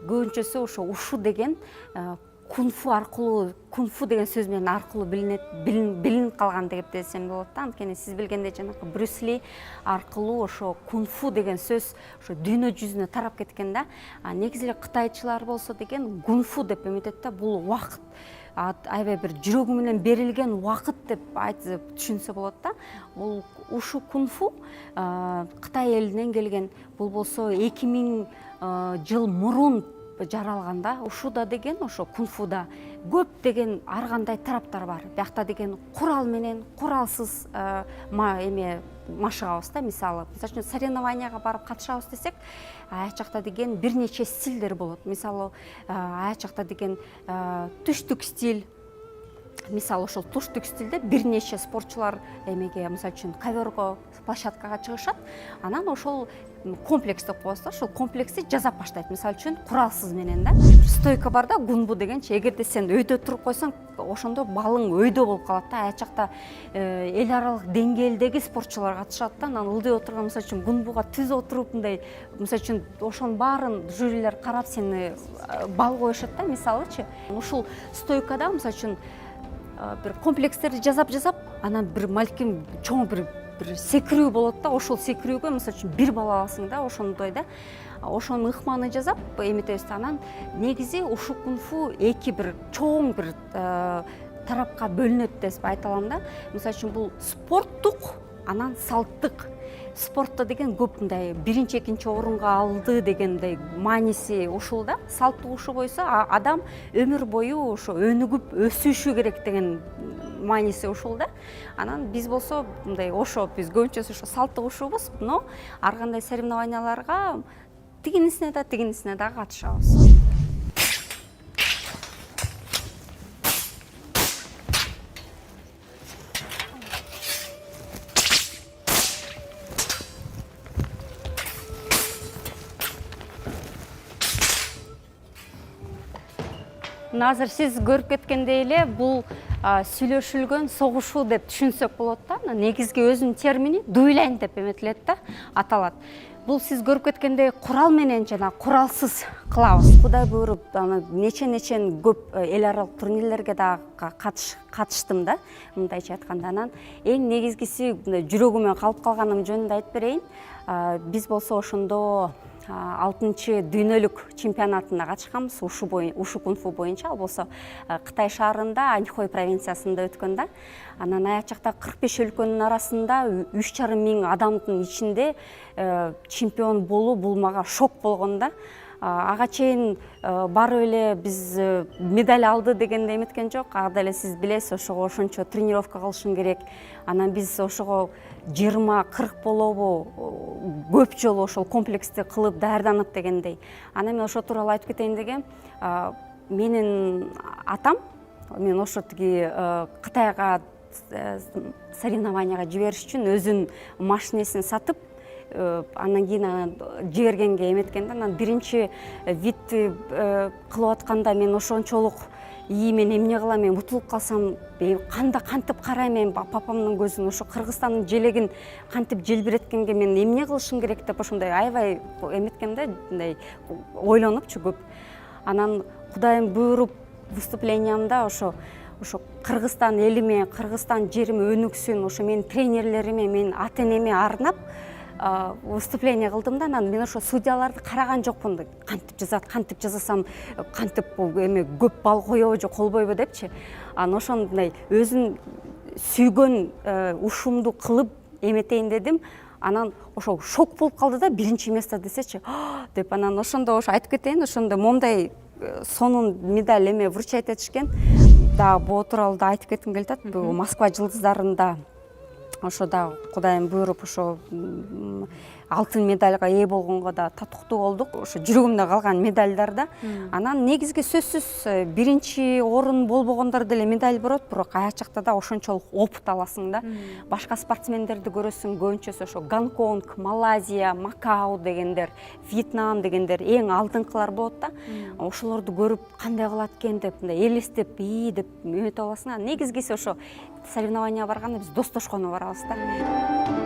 көбүнчөсү ошо ушу деген кунфу аркылуу, кунфу деген сөз менен аркылуу билинип калган деп десем болот да. Анткени сиз билгендей жанагы Брюс Ли аркылуу ошо кунфу деген сөз ошо дүйнө жүзүнө тарап кеткен да. Негизи эле кытайчылар болсо деген гунфу деп эметет да. Бул убакыт, аябай бир жүрөгү менен берилген убакыт деп түшүнсө болот да. Бул ушу кунфу Кытай элинен келген. Бул болсо 2000 жыл мурун жаралганда. Ушуда деген ошо кунфуда көп деген ар кандай тараптар бар. Биякта деген курал менен, куралсыз машыгабыз да. Мисалы үчүн соревнованияга барып катышабыз десек, аяк жакта деген бир нече стилдер болот. Мисалы аяк жакта деген түштүк стиль. Мисалы ошол туштук стилде бир нече спортчулар эмеге, мисалы үчүн коверго, площадкага чыгышат. Анан ошол комплекс деп коебуз да. Ошол комплексти жасап баштайт. Мисалы үчүн куралсыз менен да. Стойка бар да, гунбу дегенчи. Эгерде сен өйдө туруп койсоң, ошондо балың өйдө болуп калат да. Аяк жакта эл аралык деңгээлдеги спортчулар катышат да. Анан ылдый отурган, мисалы үчүн гунбуга түз отуруп, мындай, мисалы үчүн ошонун баарын жюрилер карап сени бал коюшат да, мисалычы. Ушул стойкада, мисалы үчүн бир комплекстерди жасап, анан бир малким чоң бир секирүү болот да. Ошол секирүүгө мисалы үчүн бир бал аласың да, ошондой да. Ошонун ыкманы жасап эметебиз. Анан негизи ушу кунфу эки бир чоң бир тарапка бөлүнөт деп айта алам да. Мисалы үчүн бул спорттук, анан салттык. Спортто деген көп мындай биринчи, экинчи орунга алды дегендей мааниси ушул да. Салттык ушу бойсо адам өмүр бою ошо өнүгүп өсүшү керек деген мааниси ушул да. Анан биз болсо мындай ошо биз көбүнчөсү ошо салттык ушубуз, но ар кандай соревнованияларга тигинисине да катышабыз. Азыр сиз көрүп кеткендей эле бул сүйлөшүлгөн согушуу деп түшүнсөк болот да. Негизги өзүнүн термини дуйлайн деп эметилет да, аталат. Бул сиз көрүп кеткендей курал менен жана куралсыз кылабыз. Кудай буйруп, нече көп эл аралык турнирлерге да катыштым да, мындайча айтканда. Анан эң негизгиси жүрөгүмө калып калганым жөнүндө айтып берейин. Биз болсо ошондо 6-чы дүйнөлүк чемпионатына катышканбыз ушу кунфу боюнча. Ал болсо Кытай шаарында, Аньхой провинциясында өткөн да. Анан аяк жакта 45 өлкөнүн арасында 3,5 миң адамдын ичинде чемпион болуу бул мага шок болгон да. Ага чейин барып эле биз медаль алды дегенде эметкен жок. Ада эле сиз билесиз, ошого ошончо тренировка кылышың керек. Анан биз ошого 20-40 болобу көп жолу ошол комплексти кылып даярданып дегендей. Анан мен ошо тууралуу айтып кетейин дегем. Менин атам, мен ошо тиги Кытайга соревнованияга жибериш үчүн өзүнүн машинесин сатып, анан кийин жибергенге эметкен да. Анан биринчи витти кылып атканда мен ошончолук мен эмне кылам, мен утулуп калсам кантип карайм, мен папамдын көзүн, ошо Кыргызстандын желегин кантип желбиреткенге мен эмне кылышым керек деп ошондой аябай эметкем да, мындай ойлонупчу көп. Анан Кудайым буйруп выступлениямда ошо Кыргызстан элиме, Кыргызстан жериме өнүксүн, ошо менин тренерлериме, менин ата энеме арнап выступление кылдым да. Анан мен ошо судьяларды караган жокмун. Кантип жазат, кантип жасасам, кантип көп балл коёбу же колбойбу депчи. Анан ошондой өзүн сүйгөн ушумду кылып эметейин дедим. Анан ошо шок болуп калды да, биринчи место десечи деп. Анан ошондо айтып кетейин, ошондо момундай сонун медаль вручать этишкен. Да, бул тууралуу да айтып кетким келип атат. Москва жылдыздарында ошо да Кудайым буйруп ошо алтын медальга ээ болгонго да татыктуу болдук. Ошо жүрөгүмдө калган медальдар да. Анан негизги сөзсүз биринчи орун болбогондор деле медаль берет, бирок аяк жакта да ошончолук опыт аласың да. Башка спортсмендерди көрөсүң, көбүнчөсү ошо Гонконг, Малайзия, Макао дегендер, Вьетнам дегендер эң алдыңкылар болот да. Ошолорду көрүп кандай кылат экен деп, элестеп, деп эметип аласың. Негизгиси ошо соревнованияга барганда биз достошкону барабыз да.